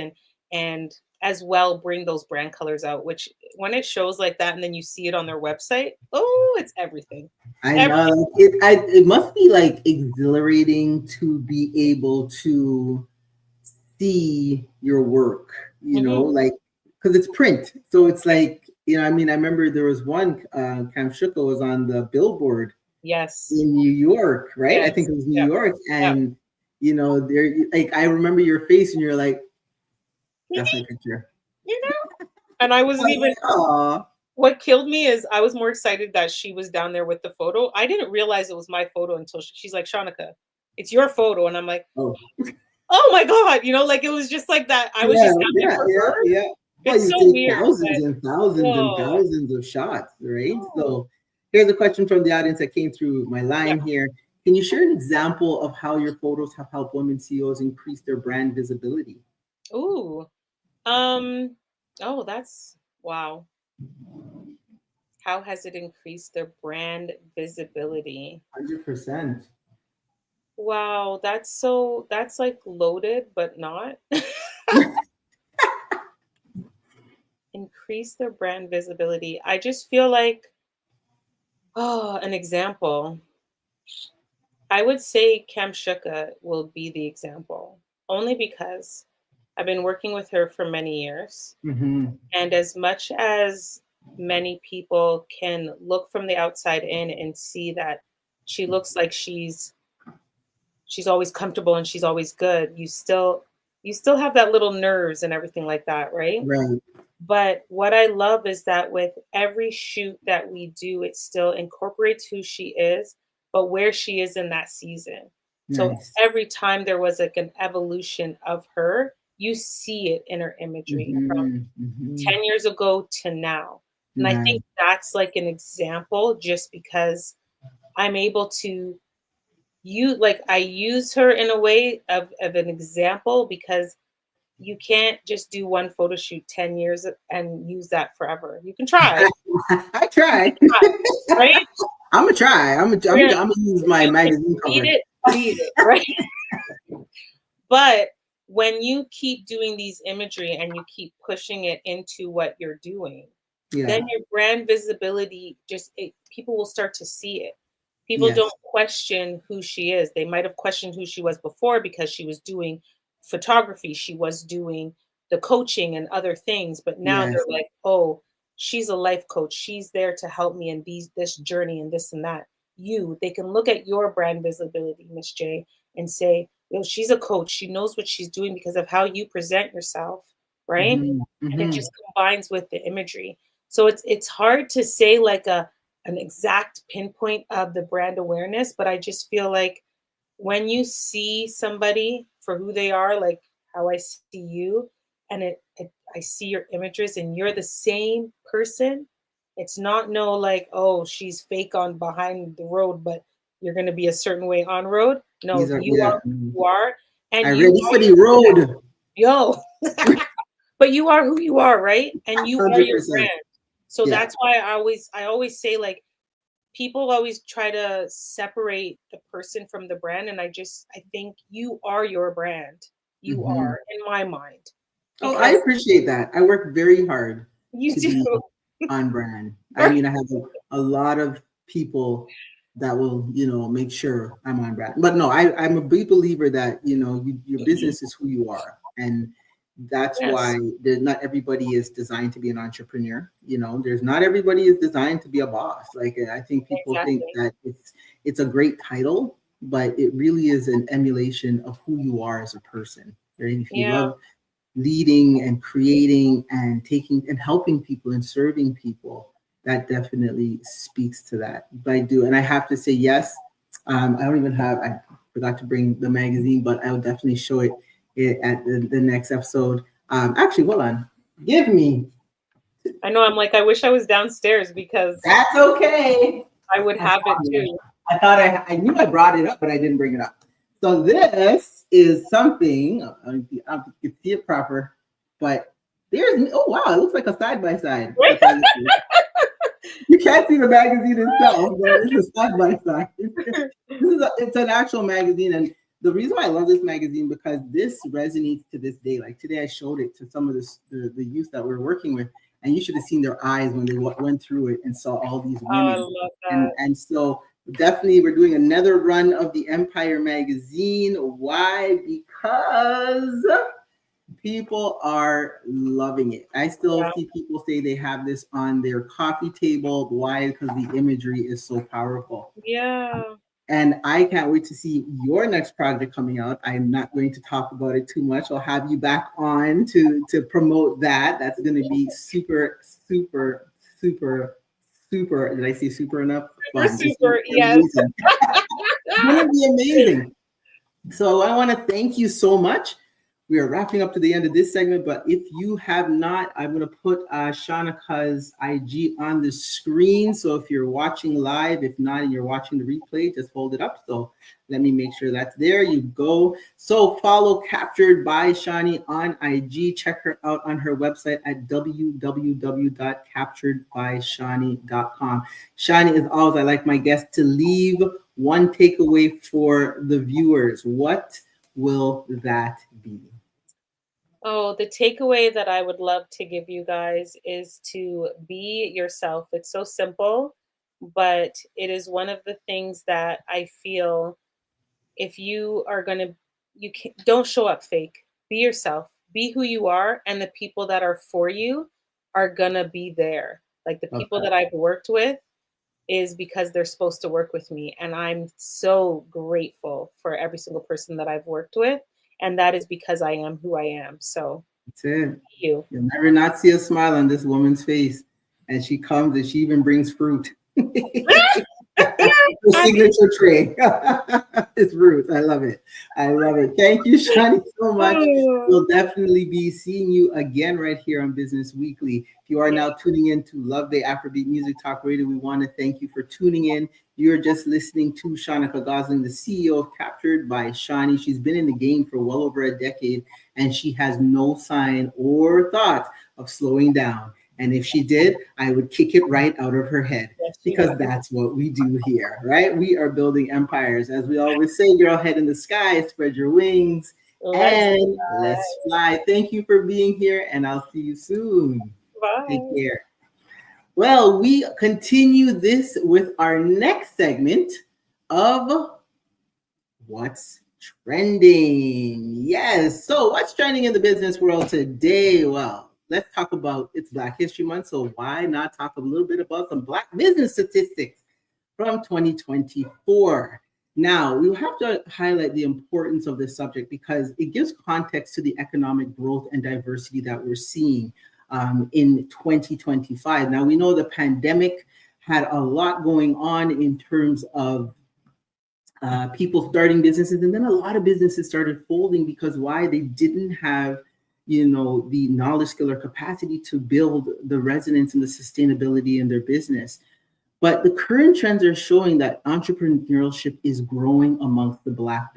and as well bring those brand colors out, which when it shows like that and then you see it on their website, oh, it's everything. I Everything. know it must be like exhilarating to be able to see your work, Mhm. like because it's print. So it's like, I mean, I remember there was one Cam Shuko was on the billboard Yes. in New York, right? I think Yes. it was New Yep. York. Yep. And there like I remember your face and you're like, that's my picture. You know? And I I wasn't was even like, oh, what killed me is I was more excited that she was down there with the photo. I didn't realize it was my photo until she's like, "Shanika, it's your photo." And I'm like, oh. "Oh my God." Like it was just like that. I was Yeah, just down there yeah, for yeah, her. yeah. Well, It's you so take weird, thousands but and thousands and whoa. thousands of shots, right? Oh, So here's a question from the audience that came through my yeah. line here. Can you share an example of how your photos have helped women CEOs increase their brand visibility? Ooh. Um, oh, that's wow. How has it increased their brand visibility? 100%. Wow, that's like loaded, but not. Increase their brand visibility. I just feel like, oh, an example. I would say Kamshuka will be the example, only because I've been working with her for many years. Hmm. And as much as many people can look from the outside in and see that she looks like she's always comfortable and she's always good, you still have that little nerves and everything like that, right? Right. But what I love is that with every shoot that we do, it still incorporates who she is, but where she is in that season. So Nice. every time there was like an evolution of her, you see it in her imagery from Hmm. Hmm. 10 years ago to now. And I Nice. think that's like an example just because I'm able to I use her in a way of an example because you can't just do one photo shoot 10 years and use that forever. You can try, I try. right? I'm gonna try. You're gonna I'm gonna use my you can magazine beat cover. it, beat it, right? But when you keep doing these imagery and you keep pushing it into what you're doing, then Yeah. your brand visibility people will start to see it. People Yes. don't question who she is. They might have questioned who she was before because she was doing photography, she was doing the coaching and other things, but now they're Yes. like, "Oh, she's a life coach. She's there to help me in this journey and this and that." They can look at your brand visibility, Miss J, and say, she's a coach. She knows what she's doing because of how you present yourself, right? Hmm. And it Hmm. just combines with the imagery. So it's hard to say like an exact pinpoint of the brand awareness, but I just feel like when you see somebody for who they are, like how I see you, and I see your images and you're the same person, it's not no like, oh, she's fake on behind the road, but you're going to be a certain way on road. No, These are, you yeah. are who you are, I and you ready are for the your brand. road. Yo, but you are who you are, right? And you are your 100%. brand. So Yeah. that's why I always say like people always try to separate the person from the brand, and I think you are your brand. You Hmm. are in my mind Oh, I because appreciate that. I work very hard you to do. be on brand. I Right. mean, I have a lot of people that will, make sure I'm on brand. But no, I'm a big believer that, your business is who you are. And that's why Yes, not everybody is designed to be an entrepreneur. There's not everybody is designed to be a boss. Like I think people think exactly. that it's a great title, but it really is an emulation of who you are as a person. Right? If you Yeah. love leading and creating and taking and helping people and serving people, that definitely speaks to that. But I do, and I have to say yes. I don't even have. I forgot to bring the magazine, but I will definitely show it at the next episode. Actually, hold on. Give me. I know. I'm like, I wish I was downstairs because That's okay. I would have it too. I thought I knew I brought it up, but I didn't bring it up. So this is something. I don't know if you can see it proper, but there's. Oh wow! It looks like a side by side. You can't see the magazine itself, but it's a side by side. It's an actual magazine, and the reason why I love this magazine because this resonates to this day. Like today, I showed it to some of the youth that we're working with, and you should have seen their eyes when they went through it and saw all these Oh, I women. love that. And so definitely we're doing another run of the Empire magazine. Why? Because people are loving it. I still see people say they have this on their coffee table. Why? Because the imagery is so powerful. Yeah. And I can't wait to see your next project coming out. I'm not going to talk about it too much. I'll have you back on to promote that. That's going to be super, super, super, super. Did I say super enough? Fun. Super, yes. It's going to be amazing. So I want to thank you so much. We are wrapping up to the end of this segment, but if you have not, I'm going to put Shanika's IG on the screen. So if you're watching live, if not, and you're watching the replay, just hold it up. So let me make sure that's there. You go. So follow Captured by Shani on IG. Check her out on her website at www.capturedbyshani.com. Shani, as always, I like my guests to leave one takeaway for the viewers. What will that be? Oh, the takeaway that I would love to give you guys is to be yourself. It's so simple, but it is one of the things that I feel if you are going to, don't show up fake. Be yourself. Be who you are, and the people that are for you are going to be there. Like the people that I've worked with is because they're supposed to work with me, and I'm so grateful for every single person that I've worked with. And that is because I am who I am. So that's it. You'll never not see a smile on this woman's face. And she comes and she even brings fruit. The signature tray. It's fruit. I love it. I love it. Thank you, Shani, so much. We'll definitely be seeing you again right here on Business Weekly. If you are now tuning in to Love Day Afrobeat Music Talk Radio, we want to thank you for tuning in. You're just listening to Shanika Gosling, the CEO of Captured by Shani. She's been in the game for well over a decade, and she has no sign or thought of slowing down. And if she did, I would kick it right out of her head, because that's what we do here, right? We are building empires. As we always say, girl, head in the sky, spread your wings, and let's fly. Thank you for being here, and I'll see you soon. Bye. Take care. Well, we continue this with our next segment of What's Trending. Yes. So what's trending in the business world today? Well, let's talk about, it's Black History Month. So why not talk a little bit about some Black business statistics from 2024? Now, we have to highlight the importance of this subject because it gives context to the economic growth and diversity that we're seeing in 2025. Now, we know the pandemic had a lot going on in terms of people starting businesses, and then a lot of businesses started folding because why? They didn't have, the knowledge, skill, or capacity to build the resonance and the sustainability in their business. But the current trends are showing that entrepreneurship is growing amongst the Black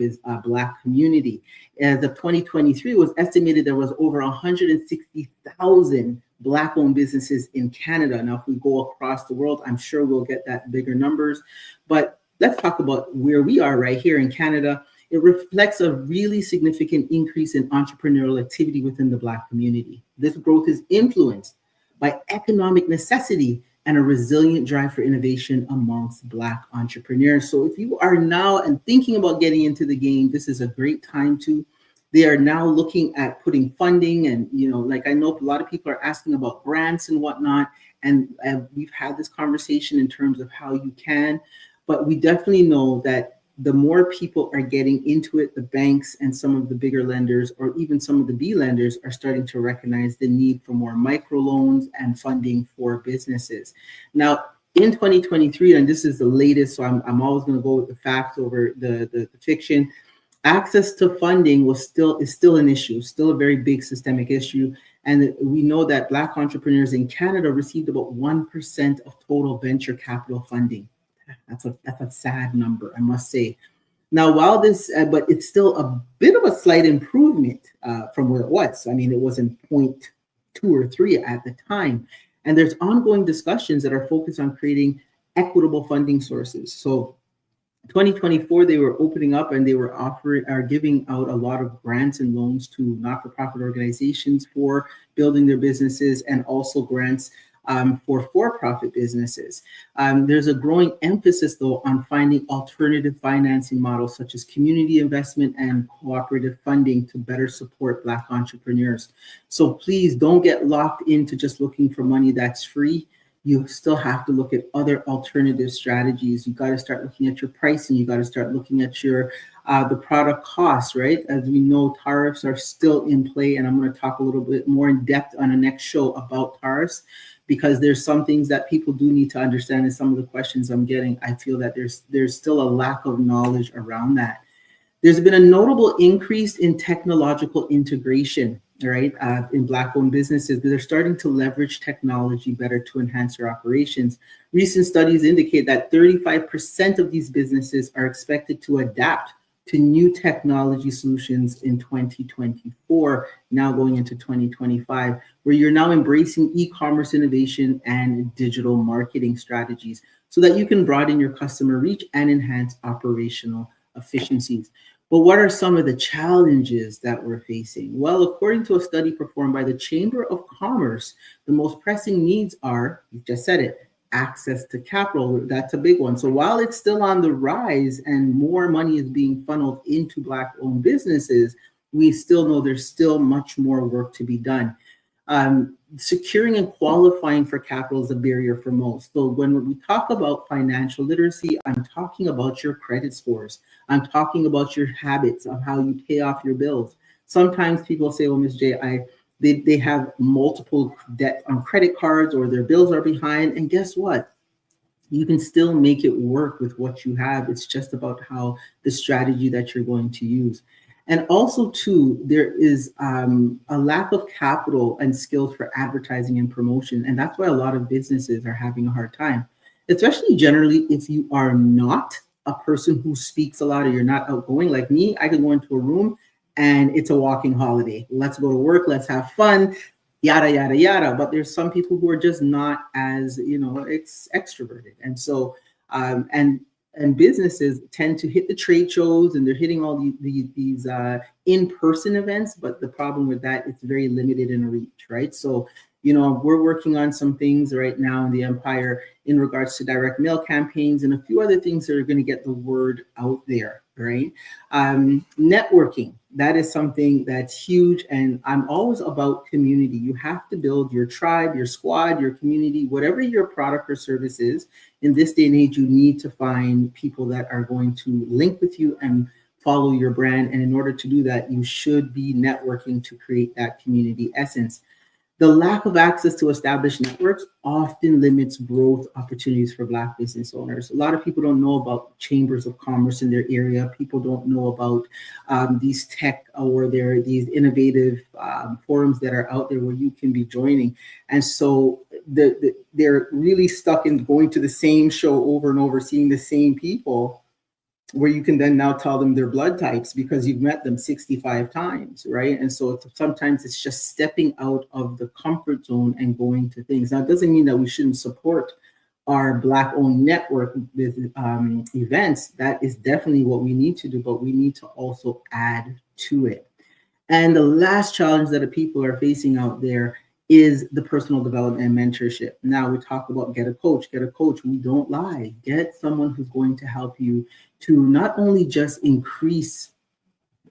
community. As of 2023, it was estimated there was over 160,000 Black-owned businesses in Canada. Now, if we go across the world, I'm sure we'll get that bigger numbers. But let's talk about where we are right here in Canada. It reflects a really significant increase in entrepreneurial activity within the Black community. This growth is influenced by economic necessity and a resilient drive for innovation amongst Black entrepreneurs. So if you are now and thinking about getting into the game, this is a great time to. They are now looking at putting funding and, like I know a lot of people are asking about grants and whatnot. And we've had this conversation in terms of how you can, but we definitely know that the more people are getting into it, the banks and some of the bigger lenders, or even some of the B lenders, are starting to recognize the need for more microloans and funding for businesses. Now, in 2023, and this is the latest, so I'm always going to go with the facts over the fiction. Access to funding is still an issue, still a very big systemic issue. And we know that Black entrepreneurs in Canada received about 1% of total venture capital funding. That's a sad number, I must say. Now, while this, but it's still a bit of a slight improvement from where it was. I mean, it wasn't 0.2 or 3 at the time. And there's ongoing discussions that are focused on creating equitable funding sources. So 2024, they were opening up and they were giving out a lot of grants and loans to not-for-profit organizations for building their businesses, and also grants for-profit businesses. There's a growing emphasis, though, on finding alternative financing models such as community investment and cooperative funding to better support Black entrepreneurs. So please don't get locked into just looking for money that's free. You still have to look at other alternative strategies. You got to start looking at your pricing. You got to start looking at your the product costs, right? As we know, tariffs are still in play, and I'm going to talk a little bit more in depth on the next show about tariffs, because there's some things that people do need to understand. And some of the questions I'm getting, I feel that there's still a lack of knowledge around that. There's been a notable increase in technological integration, right, in Black-owned businesses. They're starting to leverage technology better to enhance their operations. Recent studies indicate that 35% of these businesses are expected to adapt to new technology solutions in 2024, now going into 2025, where you're now embracing e-commerce innovation and digital marketing strategies so that you can broaden your customer reach and enhance operational efficiencies. But what are some of the challenges that we're facing? Well, according to a study performed by the Chamber of Commerce, the most pressing needs are, you just said it, access to capital. That's a big one. So while it's still on the rise and more money is being funneled into Black-owned businesses, we still know there's still much more work to be done. Securing and qualifying for capital is a barrier for most. So when we talk about financial literacy, I'm talking about your credit scores. I'm talking about your habits of how you pay off your bills. Sometimes people say, well, Ms. J, they have multiple debt on credit cards, or their bills are behind. And guess what? You can still make it work with what you have. It's just about how the strategy that you're going to use. And also, too, there is a lack of capital and skills for advertising and promotion. And that's why a lot of businesses are having a hard time, especially generally if you are not a person who speaks a lot, or you're not outgoing. Like me, I can go into a room and it's a walking holiday. Let's go to work, let's have fun, yada, yada, yada. But there's some people who are just not as, it's extroverted. And so, and businesses tend to hit the trade shows, and they're hitting all these in-person events. But the problem with that, it's very limited in reach, right? So, we're working on some things right now in the Empire in regards to direct mail campaigns and a few other things that are going to get the word out there, right? Networking, that is something that's huge. And I'm always about community. You have to build your tribe, your squad, your community, whatever your product or service is. In this day and age, you need to find people that are going to link with you and follow your brand. And in order to do that, you should be networking to create that community essence. The lack of access to established networks often limits growth opportunities for Black business owners. A lot of people don't know about chambers of commerce in their area. People don't know about these tech or these innovative forums that are out there where you can be joining. And so they're really stuck in going to the same show over and over, seeing the same people, where you can then now tell them their blood types because you've met them 65 times, right? And so sometimes it's just stepping out of the comfort zone and going to things. Now, it doesn't mean that we shouldn't support our Black-owned network with events. That is definitely what we need to do, but we need to also add to it. And the last challenge that the people are facing out there is the personal development and mentorship. Now we talk about get a coach. We don't lie. Get someone who's going to help you to not only just increase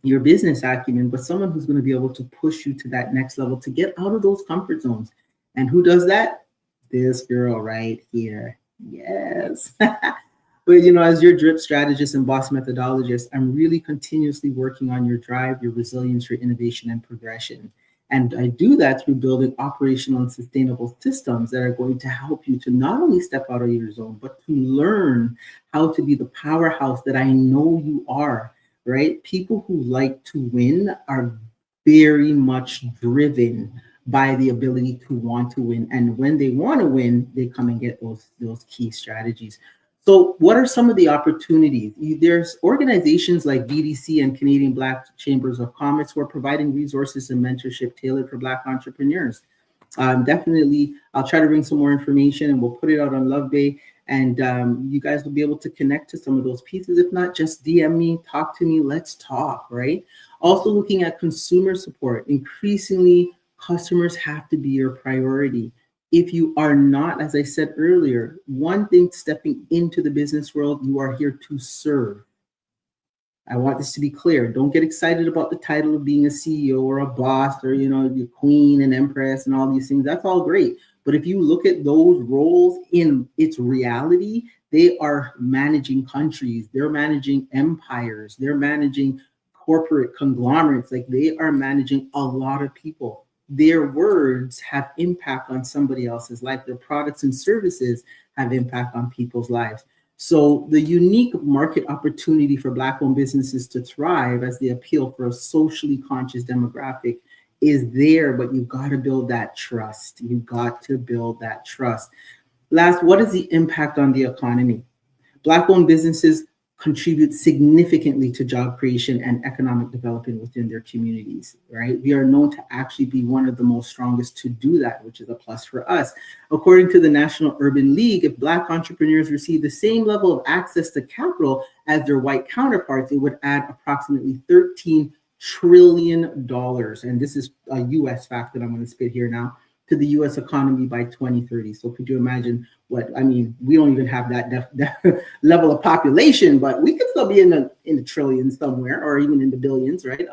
your business acumen, but someone who's going to be able to push you to that next level, to get out of those comfort zones. And who does that? This girl right here. Yes. But as your drip strategist and boss methodologist, I'm really continuously working on your drive, your resilience, your innovation, and progression. And I do that through building operational and sustainable systems that are going to help you to not only step out of your zone, but to learn how to be the powerhouse that I know you are, right? People who like to win are very much driven by the ability to want to win. And when they want to win, they come and get those key strategies. So, what are some of the opportunities? There's organizations like BDC and Canadian Black Chambers of Commerce who are providing resources and mentorship tailored for Black entrepreneurs. Definitely, I'll try to bring some more information and we'll put it out on Love Day. And you guys will be able to connect to some of those pieces. If not, just DM me, talk to me, let's talk, right? Also, looking at consumer support. Increasingly, customers have to be your priority. If you are not, as I said earlier, one thing stepping into the business world, you are here to serve. I want this to be clear. Don't get excited about the title of being a CEO or a boss or, the queen and empress and all these things. That's all great. But if you look at those roles in its reality, they are managing countries, they're managing empires, they're managing corporate conglomerates. Like, they are managing a lot of people. Their words have impact on somebody else's life. Their products and services have impact on people's lives. So the unique market opportunity for Black-owned businesses to thrive as they appeal for a socially conscious demographic is there, but you've got to build that trust. You've got to build that trust. Last, what is the impact on the economy? Black-owned businesses contribute significantly to job creation and economic development within their communities, right? We are known to actually be one of the most strongest to do that, which is a plus for us. According to the National Urban League, if Black entrepreneurs receive the same level of access to capital as their white counterparts, it would add approximately $13 trillion. And this is a US fact that I'm going to spit here now, to the US economy by 2030. So could you imagine we don't even have that level of population, but we could still be in the trillions somewhere, or even in the billions, right?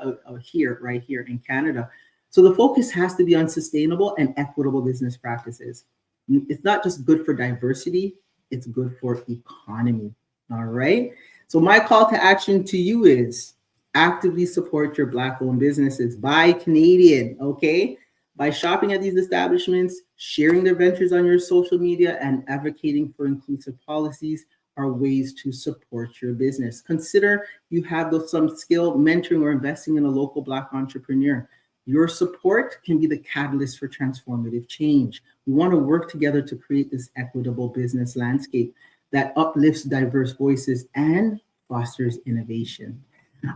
Right here in Canada. So the focus has to be on sustainable and equitable business practices. It's not just good for diversity, it's good for economy, all right? So my call to action to you is actively support your Black-owned businesses. Buy Canadian, okay? By shopping at these establishments, sharing their ventures on your social media, and advocating for inclusive policies are ways to support your business. Consider you have some skill mentoring or investing in a local Black entrepreneur. Your support can be the catalyst for transformative change. We want to work together to create this equitable business landscape that uplifts diverse voices and fosters innovation.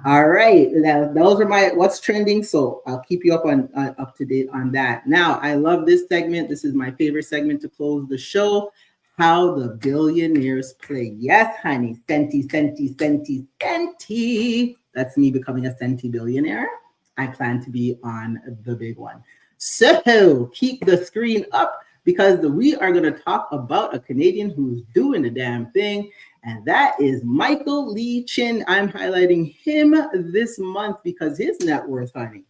All right, now those are my what's trending. So I'll keep you up to date on that. Now, I love this segment. This is my favorite segment to close the show. How the billionaires play. Yes, honey, centi, centi, centi, centi. That's me becoming a centi billionaire. I plan to be on the big one. So keep the screen up, because we are going to talk about a Canadian who's doing the damn thing. And that is Michael Lee Chin. I'm highlighting him this month because his net worth, honey,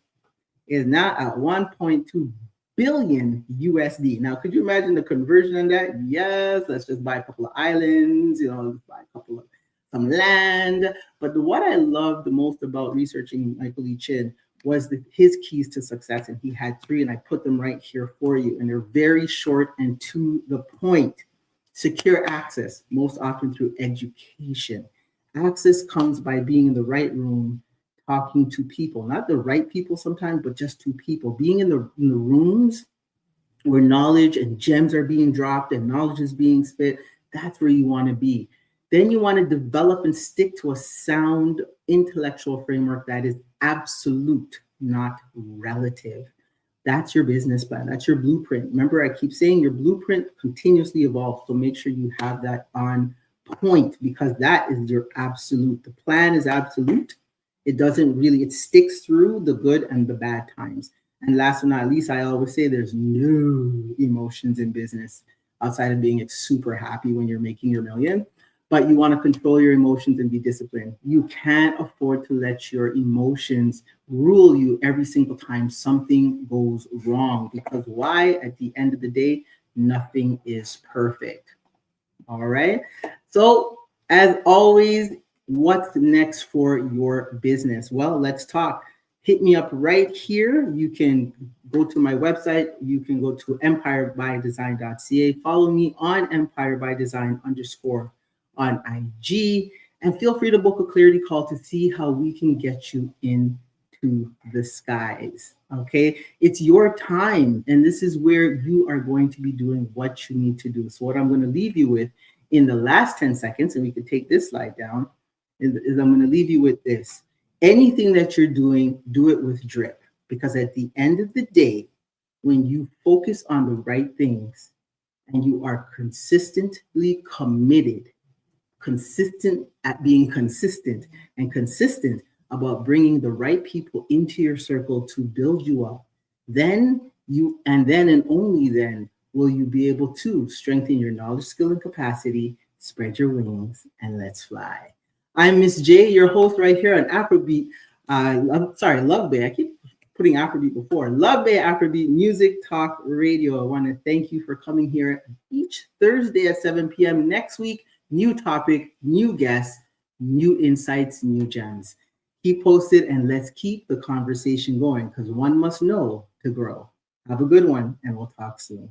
is now at 1.2 billion USD. Now, could you imagine the conversion on that? Yes, let's just buy a couple of islands, buy a couple of some land. But what I love the most about researching Michael Lee Chin was his keys to success. And he had 3, and I put them right here for you. And they're very short and to the point. Secure access, most often through education. Access comes by being in the right room, talking to people, not the right people sometimes, but just to people. Being in the rooms where knowledge and gems are being dropped and knowledge is being spit, that's where you want to be. Then you want to develop and stick to a sound intellectual framework that is absolute, not relative. That's your business plan. That's your blueprint. Remember, I keep saying your blueprint continuously evolves. So make sure you have that on point, because that is your absolute. The plan is absolute. It sticks through the good and the bad times. And last but not least, I always say there's no emotions in business outside of being super happy when you're making your million. But you want to control your emotions and be disciplined. You can't afford to let your emotions rule you every single time something goes wrong. Because why? At the end of the day, nothing is perfect. All right. So As always, what's next for your business? Well, let's talk. Hit me up right here. You can go to my website. You can go to empirebydesign.ca. Follow me on empirebydesign underscore on IG. And feel free to book a clarity call to see how we can get you into the skies. Okay. It's your time. And this is where you are going to be doing what you need to do. So, what I'm going to leave you with in the last 10 seconds, and we can take this slide down, is I'm going to leave you with this. Anything that you're doing, do it with drip. Because at the end of the day, when you focus on the right things and you are consistently committed, consistent at being consistent, and consistent about bringing the right people into your circle to build you up, then and only then will you be able to strengthen your knowledge, skill, and capacity, spread your wings, and let's fly. I'm Miss J, your host right here on Afrobeat. Love Bay. I keep putting Afrobeat before. Love Bay Afrobeat Music Talk Radio. I want to thank you for coming here each Thursday at 7 p.m. Next week, new topic, new guests, new insights, new gems. Keep posted and let's keep the conversation going because one must know to grow. Have a good one and we'll talk soon.